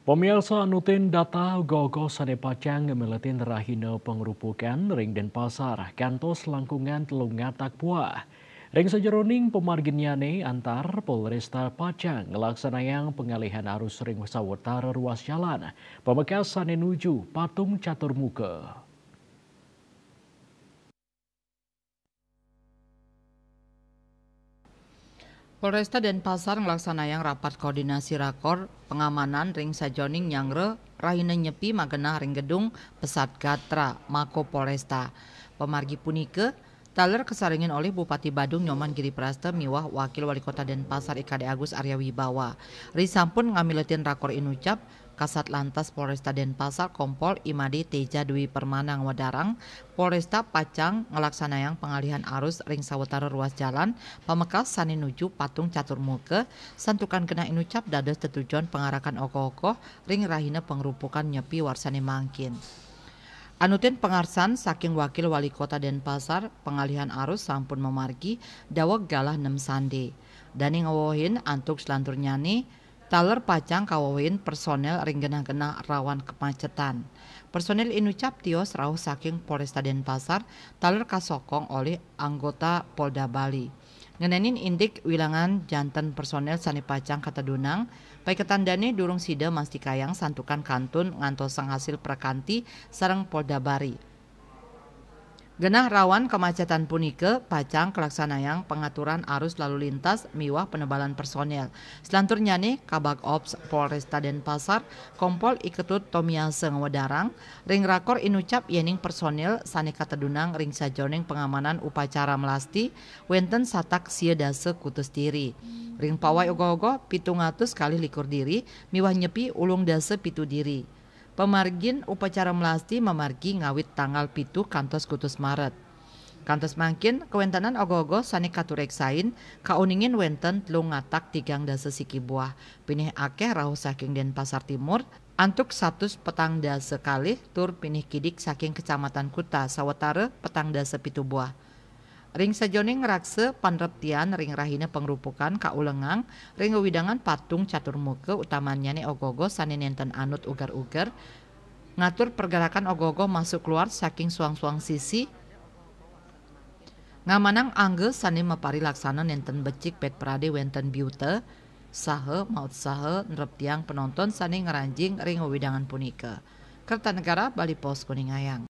Pemirsa nutin data gogo sane pacang ngemiletin rahina pengrupukan ring Denpasar kantos langkungan telung ngatak buah. Ring sajeroning pemarginnyane antar Polresta Pacang ngelaksanayang pengalihan arus ring sawetara ruas jalan Pamekasan sane nuju Patung Catur Muka. Polresta Denpasar ngelaksanayang rapat koordinasi rakor pengamanan ring sajoning nyangre rahina nyepi magenah ring gedung Pesat Gatra Mako Polresta. Pemargi punike taler kesaringin oleh Bupati Badung Nyoman Giriprasta miwah Wakil Wali Kota Denpasar IKD Agus Arya Wibawa. Risampun ngamiletin rakor inucap Kasat Lantas Polresta Denpasar Kompol Imadi Teja Dwi Permana Wadarang Polresta Pacang ngelaksanayang pengalihan arus ring sawetara ruas jalan Pamekas sane nuju Patung Catur Muka santukan kena inucap dados tetujuan pengarakan oko-oko ring rahina pengrupukan nyepi warsane mangkin. Anutin pengarsan saking Wakil Wali Kota Denpasar pengalihan arus sampun memargi daweg galah 6 sande. Dani ngawohin antuk selantur nyane taler Pacang kawohin personel ring genah-genah rawan kemacetan. Personel inucap tios rauh saking Polresta Denpasar taler kasokong oleh anggota Polda Bali. Ngenenin indik wilangan janten personel sani Pacang kata Dunang, paiketandane durung sida mastikayang santukan kantun ngantosang hasil prakanti sareng Polda Bari. Genah rawan kemacetan punike Pacang kelaksanayang pengaturan arus lalu lintas miwah penebalan personel. Selantur nyane Kabag Ops Polresta Denpasar Kompol Iketut Tomiase Wadarang ring rakor inucap yening personel sane katedunang ring sajoning pengamanan upacara melasti wenten satak sia dase kutus diri. Ring pawai ogo-ogo 700 kali likur diri miwah nyepi ulung dase pitu diri. Pemargin upacara melasti memargi ngawit tanggal pitu kantos kutus Maret. Kantos mangkin kewentanan ogo-ogo sani katureksain kauningin wenten telung ngatak 3 dasa siki buah. Pinih akeh rauh saking Denpasar Timur antuk 100 petang dasa kalih tur pinih kidik saking Kecamatan Kuta sawetara petang dasa pitu buah. Ring sajoning rakse panreptian ring rahina pengrupukan kaulengang ring widangan Patung Catur Muka utamanya nih ogogo sane nenten anut ugar-ugar ngatur pergerakan ogogo masuk keluar saking suang-suang sisi ngamanang angge sane mapari laksana nenten becik pet prade wenten biute sahe maut sahe nereptiang penonton sane ngeranjing ring widangan punika. Kertanegara Bali Pos Kuningayang.